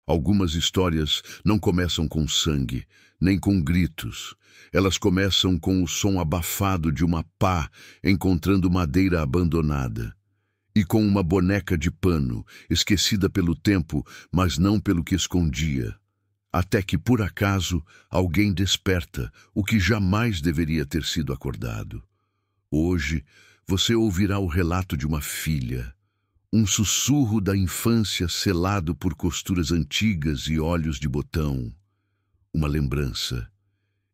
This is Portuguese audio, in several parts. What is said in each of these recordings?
Algumas histórias não começam com sangue, nem com gritos. Elas começam com o som abafado de uma pá encontrando madeira abandonada. E com uma boneca de pano, esquecida pelo tempo, mas não pelo que escondia. Até que, por acaso, alguém desperta o que jamais deveria ter sido acordado. Hoje, você ouvirá o relato de uma filha. Um sussurro da infância selado por costuras antigas e olhos de botão. Uma lembrança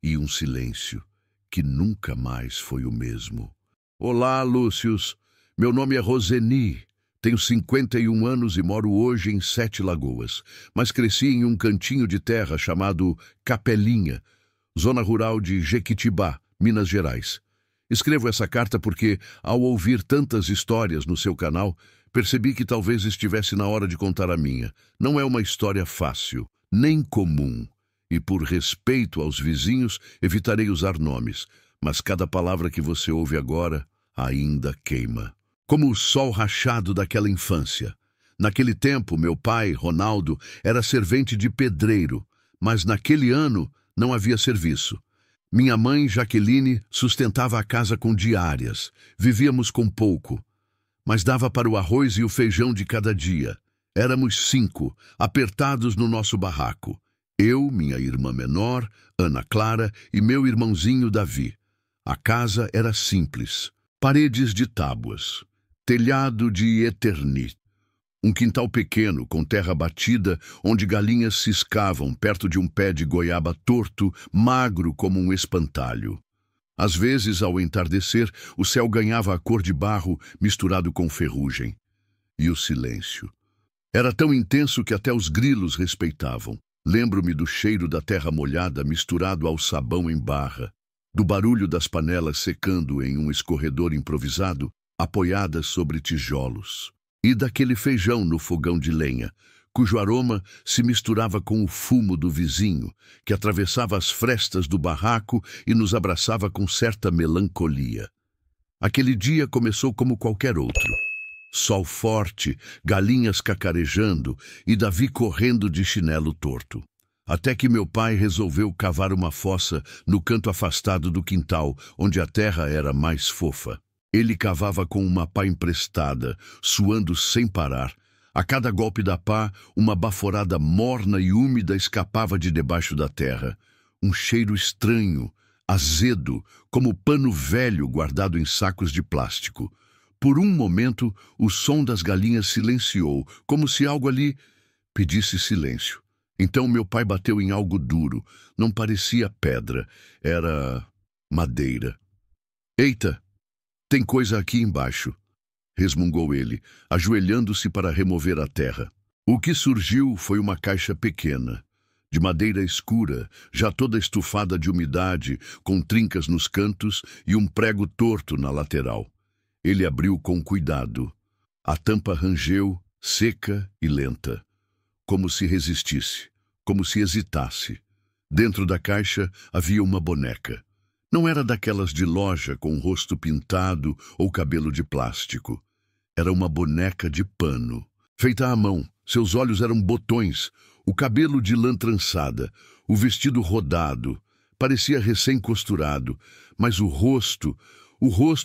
e um silêncio que nunca mais foi o mesmo. Olá, Lúcius. Meu nome é Roseni. Tenho 51 anos e moro hoje em Sete Lagoas, mas cresci em um cantinho de terra chamado Capelinha, zona rural de Jequitibá, Minas Gerais. Escrevo essa carta porque, ao ouvir tantas histórias no seu canal, percebi que talvez estivesse na hora de contar a minha. Não é uma história fácil, nem comum. E por respeito aos vizinhos, evitarei usar nomes. Mas cada palavra que você ouve agora ainda queima. Como o sol rachado daquela infância. Naquele tempo, meu pai, Ronaldo, era servente de pedreiro. Mas naquele ano não havia serviço. Minha mãe, Jaqueline, sustentava a casa com diárias. Vivíamos com pouco. Mas dava para o arroz e o feijão de cada dia. Éramos 5, apertados no nosso barraco. Eu, minha irmã menor, Ana Clara e meu irmãozinho Davi. A casa era simples. Paredes de tábuas. Telhado de eternit. Um quintal pequeno, com terra batida, onde galinhas ciscavam perto de um pé de goiaba torto, magro como um espantalho. Às vezes, ao entardecer, o céu ganhava a cor de barro misturado com ferrugem. E o silêncio. Era tão intenso que até os grilos respeitavam. Lembro-me do cheiro da terra molhada misturado ao sabão em barra, do barulho das panelas secando em um escorredor improvisado, apoiadas sobre tijolos, e daquele feijão no fogão de lenha, cujo aroma se misturava com o fumo do vizinho, que atravessava as frestas do barraco e nos abraçava com certa melancolia. Aquele dia começou como qualquer outro. Sol forte, galinhas cacarejando e Davi correndo de chinelo torto. Até que meu pai resolveu cavar uma fossa no canto afastado do quintal, onde a terra era mais fofa. Ele cavava com uma pá emprestada, suando sem parar. A cada golpe da pá, uma baforada morna e úmida escapava de debaixo da terra. Um cheiro estranho, azedo, como pano velho guardado em sacos de plástico. Por um momento, o som das galinhas silenciou, como se algo ali pedisse silêncio. Então meu pai bateu em algo duro. Não parecia pedra, era madeira. Eita, tem coisa aqui embaixo, resmungou ele, ajoelhando-se para remover a terra. O que surgiu foi uma caixa pequena, de madeira escura, já toda estufada de umidade, com trincas nos cantos e um prego torto na lateral. Ele abriu com cuidado. A tampa rangeu, seca e lenta, como se resistisse, como se hesitasse. Dentro da caixa havia uma boneca. Não era daquelas de loja com o rosto pintado ou cabelo de plástico. Era uma boneca de pano, feita à mão. Seus olhos eram botões, o cabelo de lã trançada, o vestido rodado. Parecia recém-costurado, mas o rosto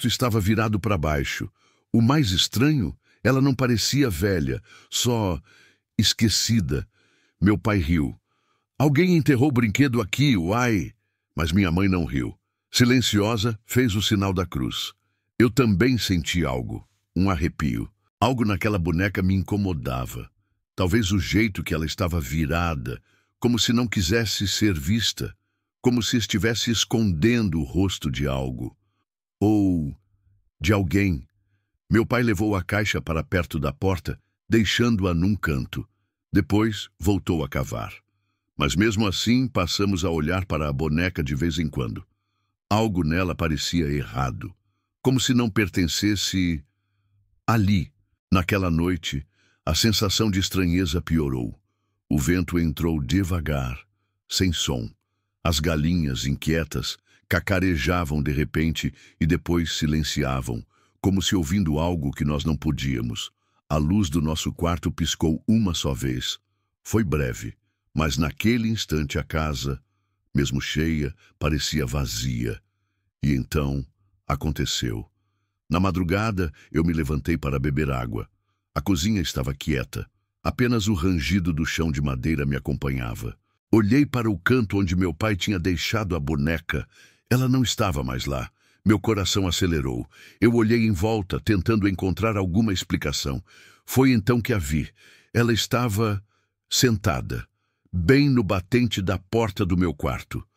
estava virado para baixo. O mais estranho, ela não parecia velha, só esquecida. Meu pai riu. Alguém enterrou o brinquedo aqui, uai! Mas minha mãe não riu. Silenciosa, fez o sinal da cruz. Eu também senti algo, um arrepio. Algo naquela boneca me incomodava. Talvez o jeito que ela estava virada, como se não quisesse ser vista, como se estivesse escondendo o rosto de algo. Ou de alguém. Meu pai levou a caixa para perto da porta, deixando-a num canto. Depois, voltou a cavar. Mas mesmo assim, passamos a olhar para a boneca de vez em quando. Algo nela parecia errado, como se não pertencesse ali. Naquela noite, a sensação de estranheza piorou. O vento entrou devagar, sem som. As galinhas, inquietas, cacarejavam de repente e depois silenciavam, como se ouvindo algo que nós não podíamos. A luz do nosso quarto piscou uma só vez. Foi breve, mas naquele instante a casa, mesmo cheia, parecia vazia. E então aconteceu. Na madrugada, eu me levantei para beber água. A cozinha estava quieta. Apenas o rangido do chão de madeira me acompanhava. Olhei para o canto onde meu pai tinha deixado a boneca. Ela não estava mais lá. Meu coração acelerou. Eu olhei em volta, tentando encontrar alguma explicação. Foi então que a vi. Ela estava sentada, bem no batente da porta do meu quarto.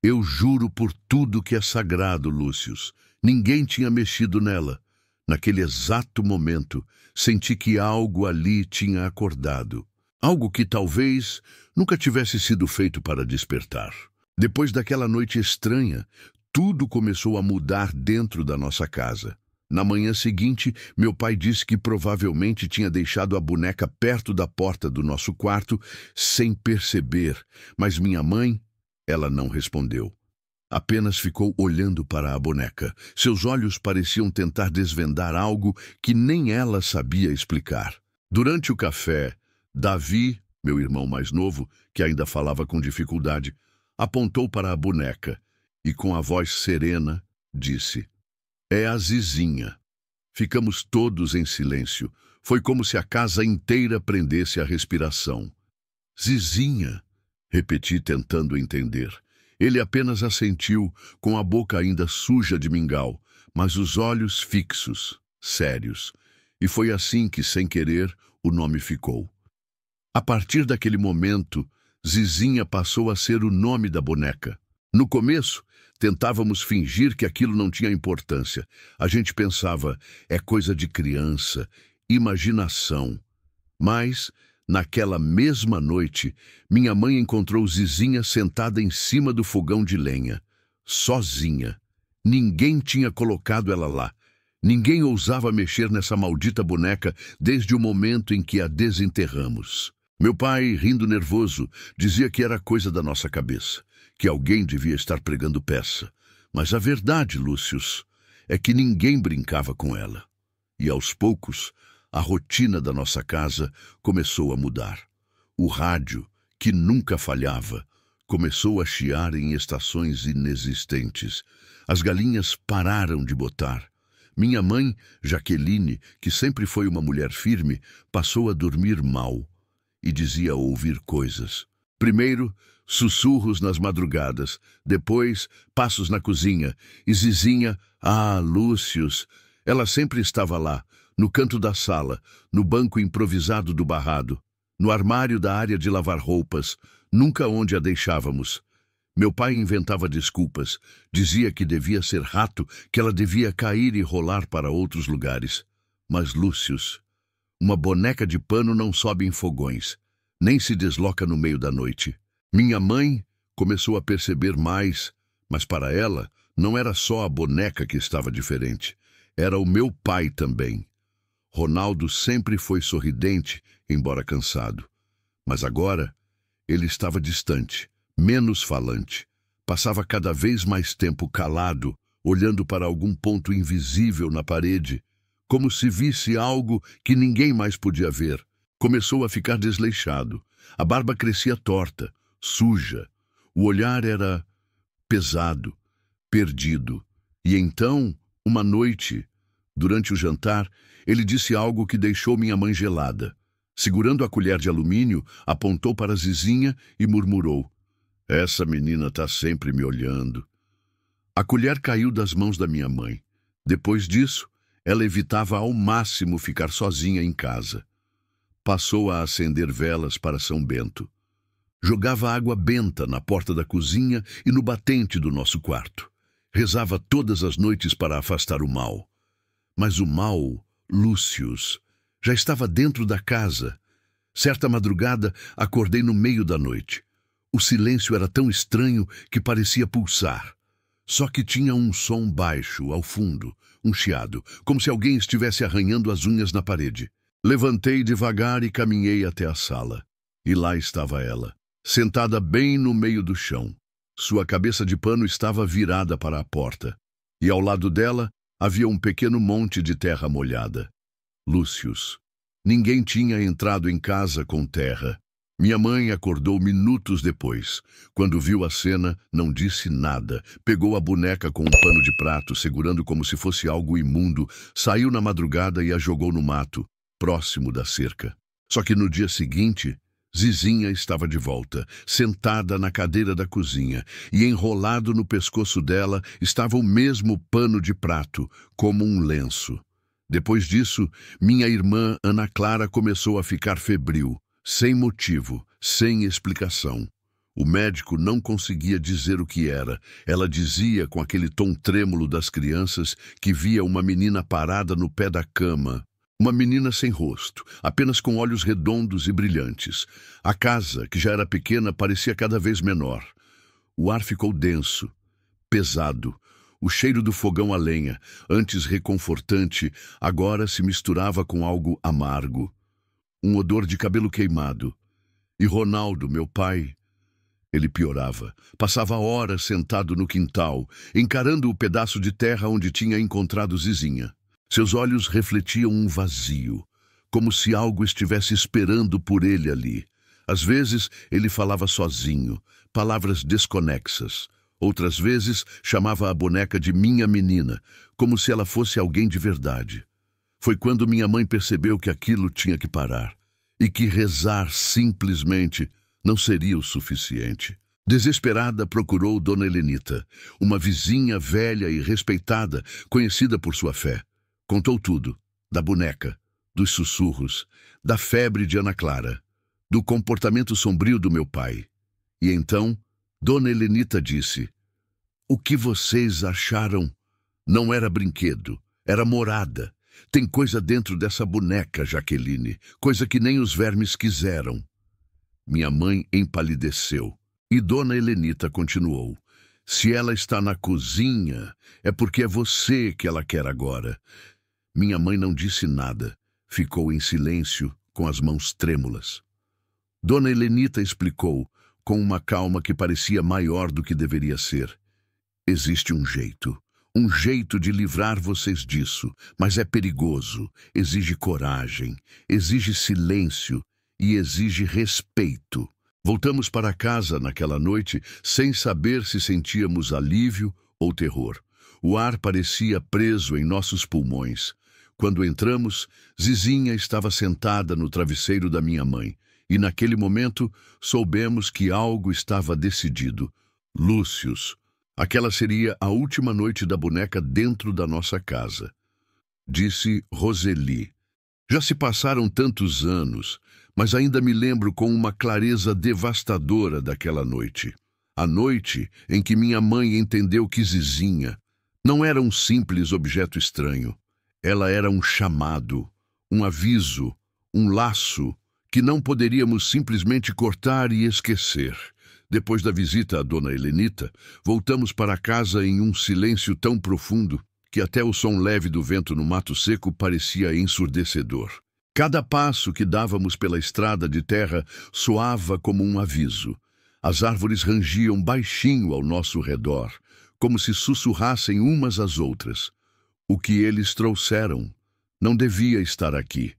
Eu juro por tudo que é sagrado, Lúcius. Ninguém tinha mexido nela. Naquele exato momento, senti que algo ali tinha acordado. Algo que talvez nunca tivesse sido feito para despertar. Depois daquela noite estranha, tudo começou a mudar dentro da nossa casa. Na manhã seguinte, meu pai disse que provavelmente tinha deixado a boneca perto da porta do nosso quarto, sem perceber, mas minha mãe, ela não respondeu. Apenas ficou olhando para a boneca. Seus olhos pareciam tentar desvendar algo que nem ela sabia explicar. Durante o café, Davi, meu irmão mais novo, que ainda falava com dificuldade, apontou para a boneca e, com a voz serena, disse: "É a Zizinha." Ficamos todos em silêncio. Foi como se a casa inteira prendesse a respiração. "Zizinha", repeti tentando entender. Ele apenas assentiu, com a boca ainda suja de mingau, mas os olhos fixos, sérios. E foi assim que, sem querer, o nome ficou. A partir daquele momento, Zizinha passou a ser o nome da boneca. No começo, tentávamos fingir que aquilo não tinha importância. A gente pensava, é coisa de criança, imaginação. Mas, naquela mesma noite, minha mãe encontrou Zizinha sentada em cima do fogão de lenha, sozinha. Ninguém tinha colocado ela lá. Ninguém ousava mexer nessa maldita boneca desde o momento em que a desenterramos. Meu pai, rindo nervoso, dizia que era coisa da nossa cabeça, que alguém devia estar pregando peça. Mas a verdade, Lúcius, é que ninguém brincava com ela. E aos poucos, a rotina da nossa casa começou a mudar. O rádio, que nunca falhava, começou a chiar em estações inexistentes. As galinhas pararam de botar. Minha mãe, Jaqueline, que sempre foi uma mulher firme, passou a dormir mal e dizia ouvir coisas. Primeiro, sussurros nas madrugadas, depois, passos na cozinha, e Zizinha, Lúcius, ela sempre estava lá, no canto da sala, no banco improvisado do barrado, no armário da área de lavar roupas, nunca onde a deixávamos. Meu pai inventava desculpas, dizia que devia ser rato, que ela devia cair e rolar para outros lugares. Mas, Lúcius, uma boneca de pano não sobe em fogões, nem se desloca no meio da noite. Minha mãe começou a perceber mais, mas para ela não era só a boneca que estava diferente, era o meu pai também. Ronaldo sempre foi sorridente, embora cansado. Mas agora ele estava distante, menos falante. Passava cada vez mais tempo calado, olhando para algum ponto invisível na parede, como se visse algo que ninguém mais podia ver. Começou a ficar desleixado. A barba crescia torta, suja. O olhar era pesado, perdido. E então, uma noite, durante o jantar, ele disse algo que deixou minha mãe gelada. Segurando a colher de alumínio, apontou para Zizinha e murmurou: "Essa menina está sempre me olhando." A colher caiu das mãos da minha mãe. Depois disso, ela evitava ao máximo ficar sozinha em casa. Passou a acender velas para São Bento. Jogava água benta na porta da cozinha e no batente do nosso quarto. Rezava todas as noites para afastar o mal. Mas o mal, Lúcius, já estava dentro da casa. Certa madrugada, acordei no meio da noite. O silêncio era tão estranho que parecia pulsar. Só que tinha um som baixo, ao fundo, um chiado, como se alguém estivesse arranhando as unhas na parede. Levantei devagar e caminhei até a sala. E lá estava ela, sentada bem no meio do chão. Sua cabeça de pano estava virada para a porta. E ao lado dela havia um pequeno monte de terra molhada. Lúcius. Ninguém tinha entrado em casa com terra. Minha mãe acordou minutos depois. Quando viu a cena, não disse nada. Pegou a boneca com um pano de prato, segurando como se fosse algo imundo, saiu na madrugada e a jogou no mato, próximo da cerca. Só que no dia seguinte, Zizinha estava de volta, sentada na cadeira da cozinha, e enrolado no pescoço dela estava o mesmo pano de prato, como um lenço. Depois disso, minha irmã Ana Clara começou a ficar febril. Sem motivo, sem explicação. O médico não conseguia dizer o que era. Ela dizia, com aquele tom trêmulo das crianças, que via uma menina parada no pé da cama. Uma menina sem rosto, apenas com olhos redondos e brilhantes. A casa, que já era pequena, parecia cada vez menor. O ar ficou denso, pesado. O cheiro do fogão a lenha, antes reconfortante, agora se misturava com algo amargo. Um odor de cabelo queimado. E Ronaldo, meu pai, ele piorava. Passava horas sentado no quintal, encarando o pedaço de terra onde tinha encontrado Zizinha. Seus olhos refletiam um vazio, como se algo estivesse esperando por ele ali. Às vezes, ele falava sozinho, palavras desconexas. Outras vezes, chamava a boneca de minha menina, como se ela fosse alguém de verdade. Foi quando minha mãe percebeu que aquilo tinha que parar e que rezar simplesmente não seria o suficiente. Desesperada, procurou Dona Helenita, uma vizinha velha e respeitada, conhecida por sua fé. Contou tudo, da boneca, dos sussurros, da febre de Ana Clara, do comportamento sombrio do meu pai. E então, Dona Helenita disse: "O que vocês acharam não era brinquedo, era morada. Tem coisa dentro dessa boneca, Jaqueline, coisa que nem os vermes quiseram." Minha mãe empalideceu e Dona Helenita continuou: "Se ela está na cozinha, é porque é você que ela quer agora." Minha mãe não disse nada, ficou em silêncio, com as mãos trêmulas. Dona Helenita explicou, com uma calma que parecia maior do que deveria ser: "Existe um jeito de livrar vocês disso, mas é perigoso, exige coragem, exige silêncio e exige respeito." Voltamos para casa naquela noite sem saber se sentíamos alívio ou terror. O ar parecia preso em nossos pulmões. Quando entramos, Zizinha estava sentada no travesseiro da minha mãe, e naquele momento soubemos que algo estava decidido. Lúcius. Aquela seria a última noite da boneca dentro da nossa casa. Disse Roseli: "Já se passaram tantos anos, mas ainda me lembro com uma clareza devastadora daquela noite. A noite em que minha mãe entendeu que Zizinha não era um simples objeto estranho. Ela era um chamado, um aviso, um laço que não poderíamos simplesmente cortar e esquecer." Depois da visita à Dona Helenita, voltamos para casa em um silêncio tão profundo que até o som leve do vento no mato seco parecia ensurdecedor. Cada passo que dávamos pela estrada de terra soava como um aviso. As árvores rangiam baixinho ao nosso redor, como se sussurrassem umas às outras. O que eles trouxeram não devia estar aqui.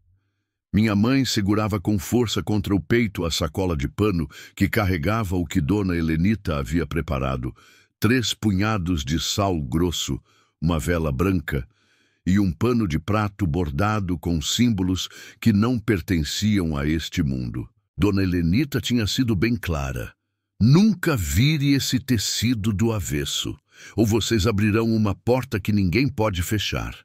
Minha mãe segurava com força contra o peito a sacola de pano que carregava o que Dona Helenita havia preparado: 3 punhados de sal grosso, uma vela branca e um pano de prato bordado com símbolos que não pertenciam a este mundo. Dona Helenita tinha sido bem clara: "Nunca vire esse tecido do avesso, ou vocês abrirão uma porta que ninguém pode fechar."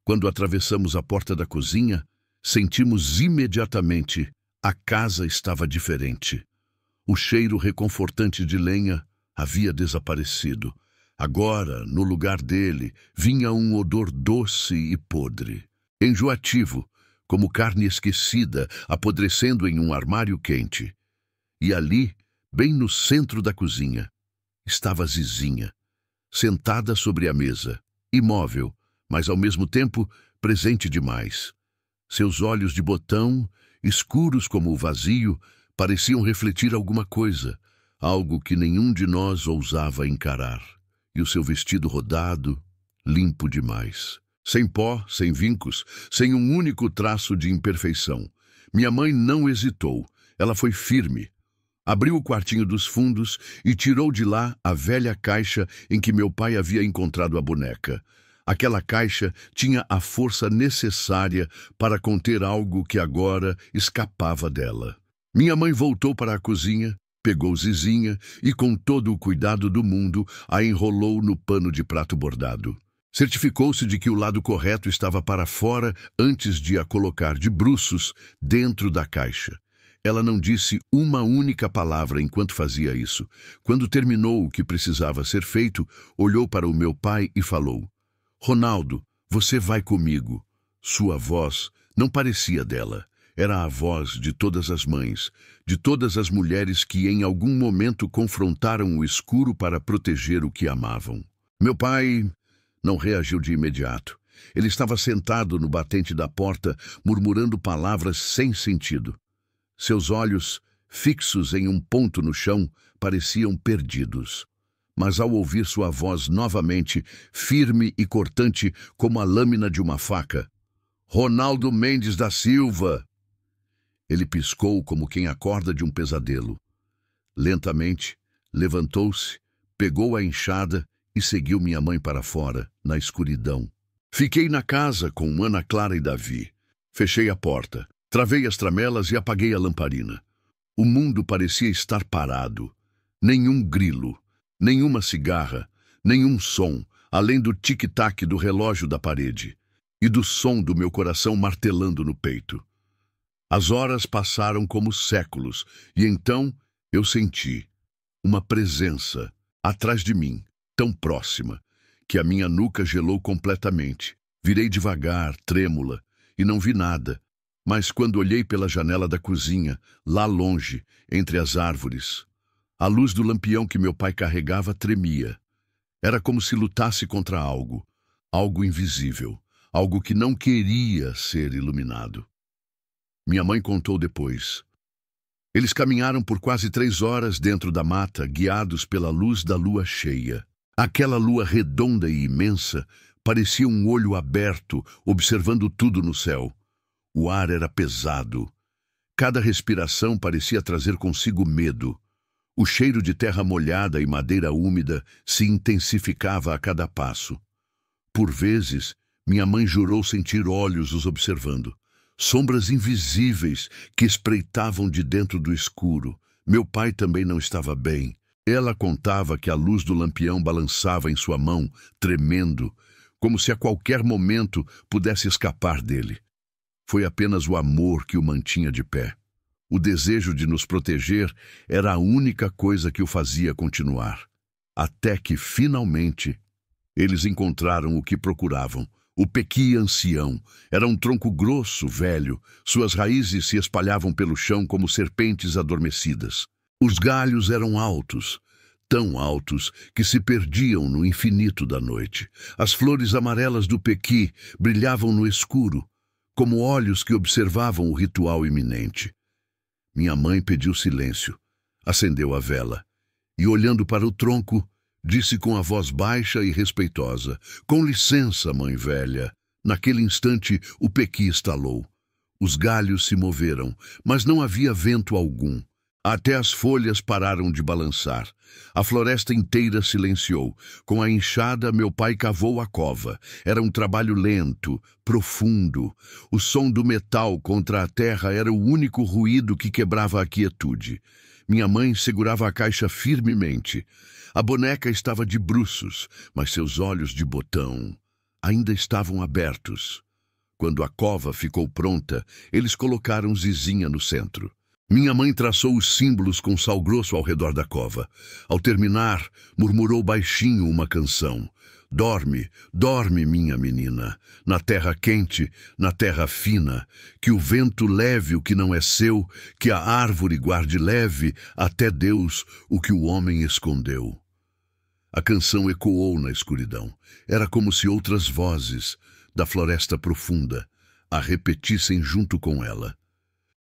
Quando atravessamos a porta da cozinha, sentimos imediatamente: a casa estava diferente. O cheiro reconfortante de lenha havia desaparecido. Agora, no lugar dele, vinha um odor doce e podre, enjoativo, como carne esquecida apodrecendo em um armário quente. E ali, bem no centro da cozinha, estava Zizinha, sentada sobre a mesa, imóvel, mas ao mesmo tempo presente demais. Seus olhos de botão, escuros como o vazio, pareciam refletir alguma coisa, algo que nenhum de nós ousava encarar. E o seu vestido rodado, limpo demais. Sem pó, sem vincos, sem um único traço de imperfeição. Minha mãe não hesitou. Ela foi firme. Abriu o quartinho dos fundos e tirou de lá a velha caixa em que meu pai havia encontrado a boneca. Aquela caixa tinha a força necessária para conter algo que agora escapava dela. Minha mãe voltou para a cozinha, pegou Zizinha e, com todo o cuidado do mundo, a enrolou no pano de prato bordado. Certificou-se de que o lado correto estava para fora antes de a colocar de bruços dentro da caixa. Ela não disse uma única palavra enquanto fazia isso. Quando terminou o que precisava ser feito, olhou para o meu pai e falou: "Ronaldo, você vai comigo." Sua voz não parecia dela. Era a voz de todas as mães, de todas as mulheres que em algum momento confrontaram o escuro para proteger o que amavam. Meu pai não reagiu de imediato. Ele estava sentado no batente da porta, murmurando palavras sem sentido. Seus olhos, fixos em um ponto no chão, pareciam perdidos. Mas ao ouvir sua voz novamente, firme e cortante como a lâmina de uma faca: "Ronaldo Mendes da Silva!" Ele piscou como quem acorda de um pesadelo. Lentamente, levantou-se, pegou a enxada e seguiu minha mãe para fora, na escuridão. Fiquei na casa com Ana Clara e Davi. Fechei a porta, travei as tramelas e apaguei a lamparina. O mundo parecia estar parado. Nenhum grilo, nenhuma cigarra, nenhum som, além do tic-tac do relógio da parede e do som do meu coração martelando no peito. As horas passaram como séculos e então eu senti uma presença atrás de mim, tão próxima, que a minha nuca gelou completamente. Virei devagar, trêmula, e não vi nada. Mas quando olhei pela janela da cozinha, lá longe, entre as árvores, a luz do lampião que meu pai carregava tremia. Era como se lutasse contra algo, algo invisível, algo que não queria ser iluminado. Minha mãe contou depois. Eles caminharam por quase 3 horas dentro da mata, guiados pela luz da lua cheia. Aquela lua redonda e imensa parecia um olho aberto, observando tudo no céu. O ar era pesado. Cada respiração parecia trazer consigo medo. O cheiro de terra molhada e madeira úmida se intensificava a cada passo. Por vezes, minha mãe jurou sentir olhos os observando. Sombras invisíveis que espreitavam de dentro do escuro. Meu pai também não estava bem. Ela contava que a luz do lampião balançava em sua mão, tremendo, como se a qualquer momento pudesse escapar dele. Foi apenas o amor que o mantinha de pé. O desejo de nos proteger era a única coisa que o fazia continuar. Até que, finalmente, eles encontraram o que procuravam. O pequi ancião era um tronco grosso, velho. Suas raízes se espalhavam pelo chão como serpentes adormecidas. Os galhos eram altos, tão altos que se perdiam no infinito da noite. As flores amarelas do pequi brilhavam no escuro, como olhos que observavam o ritual iminente. Minha mãe pediu silêncio, acendeu a vela e, olhando para o tronco, disse com a voz baixa e respeitosa: "Com licença, mãe velha." Naquele instante, o pequi estalou. Os galhos se moveram, mas não havia vento algum. Até as folhas pararam de balançar. A floresta inteira silenciou. Com a enxada, meu pai cavou a cova. Era um trabalho lento, profundo. O som do metal contra a terra era o único ruído que quebrava a quietude. Minha mãe segurava a caixa firmemente. A boneca estava de bruços, mas seus olhos de botão ainda estavam abertos. Quando a cova ficou pronta, eles colocaram Zizinha no centro. Minha mãe traçou os símbolos com sal grosso ao redor da cova. Ao terminar, murmurou baixinho uma canção. "Dorme, dorme, minha menina, na terra quente, na terra fina, que o vento leve o que não é seu, que a árvore guarde leve até Deus o que o homem escondeu." A canção ecoou na escuridão. Era como se outras vozes, da floresta profunda, a repetissem junto com ela.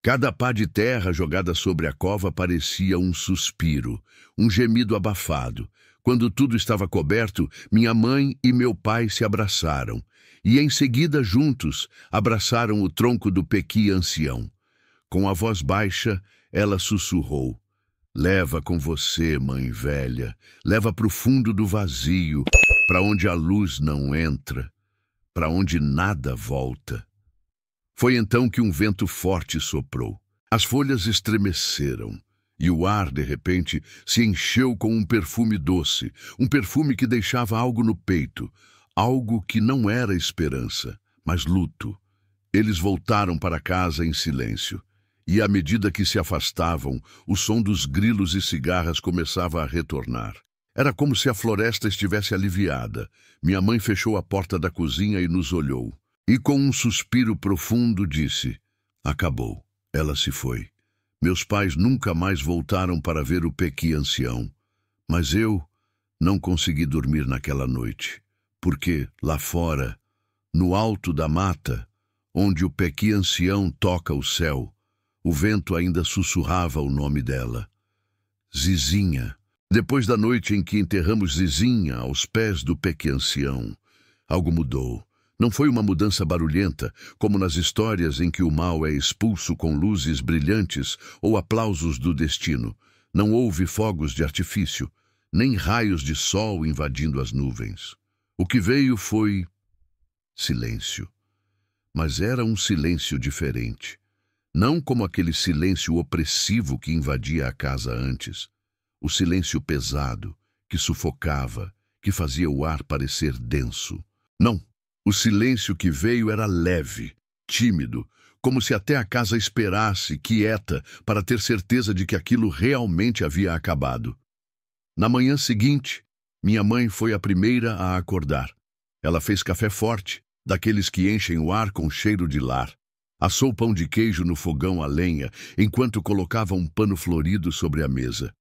Cada pá de terra jogada sobre a cova parecia um suspiro, um gemido abafado. Quando tudo estava coberto, minha mãe e meu pai se abraçaram, e em seguida, juntos, abraçaram o tronco do pequi ancião. Com a voz baixa, Ela sussurrou: leva com você, mãe velha, leva para o fundo do vazio, para onde a luz não entra, para onde nada volta. Foi então que um vento forte soprou. As folhas estremeceram e o ar, de repente, se encheu com um perfume doce, um perfume que deixava algo no peito, algo que não era esperança, mas luto. Eles voltaram para casa em silêncio. E à medida que se afastavam, o som dos grilos e cigarras começava a retornar. Era como se a floresta estivesse aliviada. Minha mãe fechou a porta da cozinha e nos olhou. E com um suspiro profundo disse: acabou. Ela se foi. Meus pais nunca mais voltaram para ver o Pequi ancião. Mas eu não consegui dormir naquela noite, porque lá fora, no alto da mata, onde o Pequi ancião toca o céu, o vento ainda sussurrava o nome dela. Zizinha. Depois da noite em que enterramos Zizinha aos pés do Pequi ancião, algo mudou. Não foi uma mudança barulhenta, como nas histórias em que o mal é expulso com luzes brilhantes ou aplausos do destino. Não houve fogos de artifício, nem raios de sol invadindo as nuvens. O que veio foi silêncio. Mas era um silêncio diferente. Não como aquele silêncio opressivo que invadia a casa antes. O silêncio pesado, que sufocava, que fazia o ar parecer denso. Não, o silêncio que veio era leve, tímido, como se até a casa esperasse, quieta, para ter certeza de que aquilo realmente havia acabado. Na manhã seguinte, minha mãe foi a primeira a acordar. Ela fez café forte, daqueles que enchem o ar com cheiro de lar. Assou pão de queijo no fogão a lenha, enquanto colocava um pano florido sobre a mesa.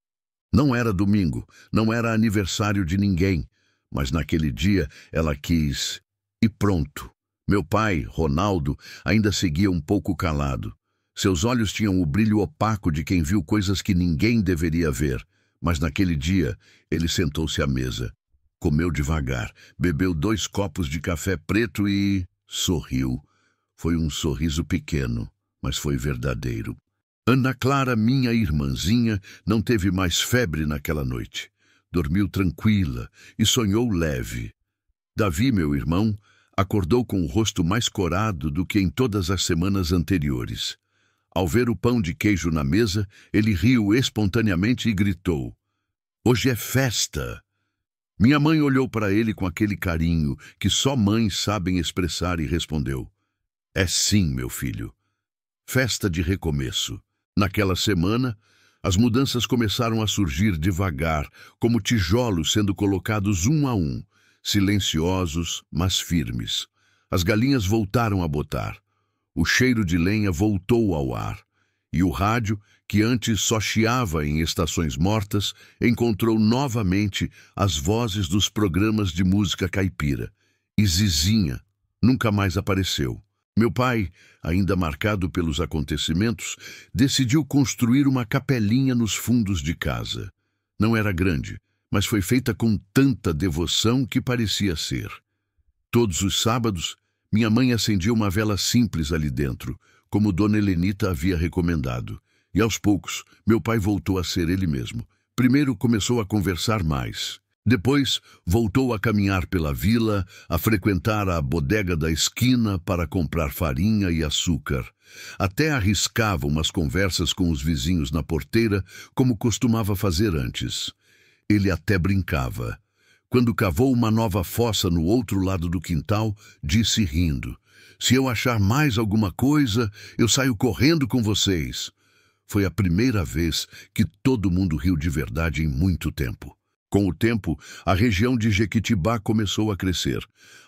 Não era domingo, não era aniversário de ninguém, mas naquele dia ela quis. E pronto. Meu pai, Ronaldo, ainda seguia um pouco calado. Seus olhos tinham o brilho opaco de quem viu coisas que ninguém deveria ver, mas naquele dia ele sentou-se à mesa. Comeu devagar, bebeu 2 copos de café preto e sorriu. Foi um sorriso pequeno, mas foi verdadeiro. Ana Clara, minha irmãzinha, não teve mais febre naquela noite. Dormiu tranquila e sonhou leve. Davi, meu irmão, acordou com o rosto mais corado do que em todas as semanas anteriores. Ao ver o pão de queijo na mesa, ele riu espontaneamente e gritou: hoje é festa! Minha mãe olhou para ele com aquele carinho que só mães sabem expressar e respondeu: é sim, meu filho. Festa de recomeço. Naquela semana, as mudanças começaram a surgir devagar, como tijolos sendo colocados um a um, silenciosos, mas firmes. As galinhas voltaram a botar. O cheiro de lenha voltou ao ar. E o rádio, que antes só chiava em estações mortas, encontrou novamente as vozes dos programas de música caipira. E Zizinha nunca mais apareceu. Meu pai, ainda marcado pelos acontecimentos, decidiu construir uma capelinha nos fundos de casa. Não era grande, mas foi feita com tanta devoção que parecia ser. Todos os sábados, minha mãe acendia uma vela simples ali dentro, como Dona Helenita havia recomendado. E aos poucos, meu pai voltou a ser ele mesmo. Primeiro começou a conversar mais. Depois, voltou a caminhar pela vila, a frequentar a bodega da esquina para comprar farinha e açúcar. Até arriscava umas conversas com os vizinhos na porteira, como costumava fazer antes. Ele até brincava. Quando cavou uma nova fossa no outro lado do quintal, disse rindo: se eu achar mais alguma coisa, eu saio correndo com vocês. Foi a primeira vez que todo mundo riu de verdade em muito tempo. Com o tempo, a região de Jequitibá começou a crescer.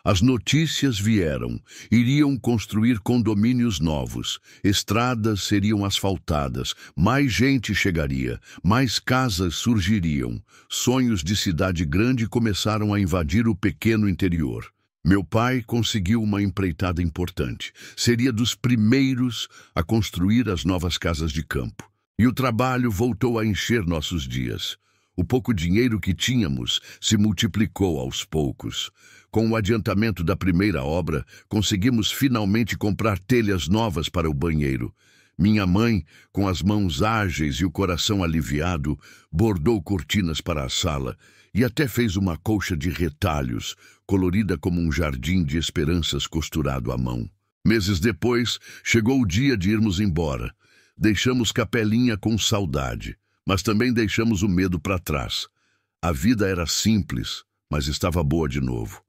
As notícias vieram. Iriam construir condomínios novos. Estradas seriam asfaltadas. Mais gente chegaria. Mais casas surgiriam. Sonhos de cidade grande começaram a invadir o pequeno interior. Meu pai conseguiu uma empreitada importante. Seria dos primeiros a construir as novas casas de campo. E o trabalho voltou a encher nossos dias. O pouco dinheiro que tínhamos se multiplicou aos poucos. Com o adiantamento da primeira obra, conseguimos finalmente comprar telhas novas para o banheiro. Minha mãe, com as mãos ágeis e o coração aliviado, bordou cortinas para a sala e até fez uma colcha de retalhos, colorida como um jardim de esperanças costurado à mão. Meses depois, chegou o dia de irmos embora. Deixamos Capelinha com saudade, mas também deixamos o medo para trás. A vida era simples, mas estava boa de novo.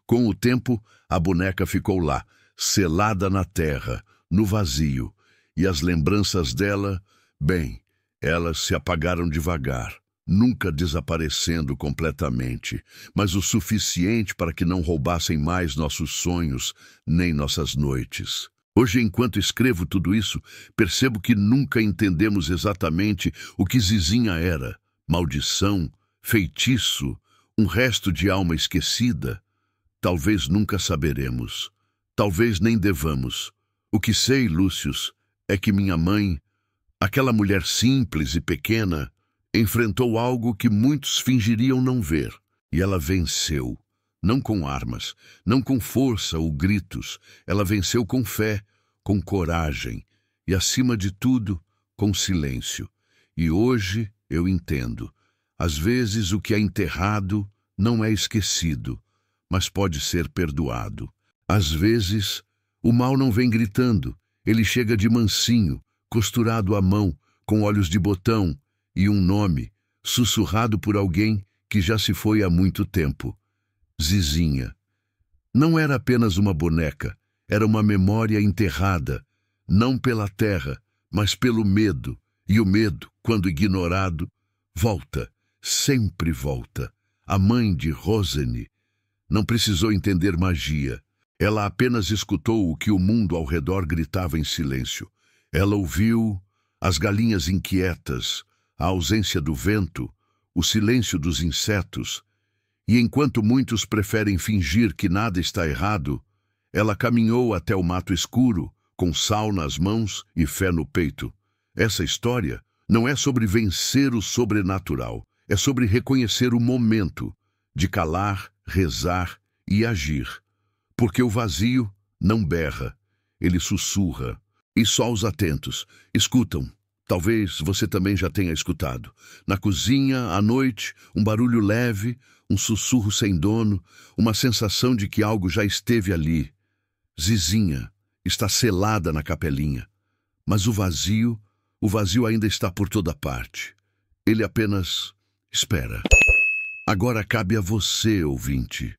Com o tempo, a boneca ficou lá, selada na terra, no vazio, e as lembranças dela, bem, elas se apagaram devagar, nunca desaparecendo completamente, mas o suficiente para que não roubassem mais nossos sonhos, nem nossas noites. Hoje, enquanto escrevo tudo isso, percebo que nunca entendemos exatamente o que Zizinha era. Maldição, feitiço, um resto de alma esquecida. Talvez nunca saberemos. Talvez nem devamos. O que sei, Lúcius, é que minha mãe, aquela mulher simples e pequena, enfrentou algo que muitos fingiriam não ver. E ela venceu. Não com armas, não com força ou gritos. Ela venceu com fé, com coragem e, acima de tudo, com silêncio. E hoje eu entendo. Às vezes o que é enterrado não é esquecido, mas pode ser perdoado. Às vezes o mal não vem gritando. Ele chega de mansinho, costurado à mão, com olhos de botão e um nome, sussurrado por alguém que já se foi há muito tempo. Zizinha. Não era apenas uma boneca, era uma memória enterrada, não pela terra, mas pelo medo. E o medo, quando ignorado, volta, sempre volta. A mãe de Rosane não precisou entender magia. Ela apenas escutou o que o mundo ao redor gritava em silêncio. Ela ouviu as galinhas inquietas, a ausência do vento, o silêncio dos insetos. E enquanto muitos preferem fingir que nada está errado, ela caminhou até o mato escuro, com sal nas mãos e fé no peito. Essa história não é sobre vencer o sobrenatural, é sobre reconhecer o momento de calar, rezar e agir. Porque o vazio não berra, ele sussurra. E só os atentos escutam. Talvez você também já tenha escutado. Na cozinha, à noite, um barulho leve, um sussurro sem dono, uma sensação de que algo já esteve ali. Zizinha está selada na capelinha. Mas o vazio ainda está por toda parte. Ele apenas espera. Agora cabe a você, ouvinte,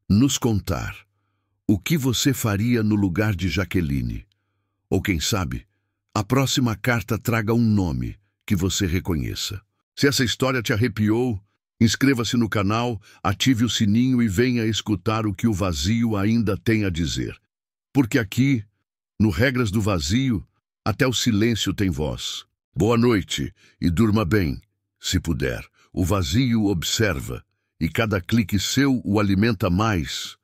nos contar o que você faria no lugar de Jaqueline. Ou quem sabe, a próxima carta traga um nome que você reconheça. Se essa história te arrepiou, inscreva-se no canal, ative o sininho e venha escutar o que o vazio ainda tem a dizer. Porque aqui, no Regras do Vazio, até o silêncio tem voz. Boa noite e durma bem, se puder. O vazio observa, e cada clique seu o alimenta mais.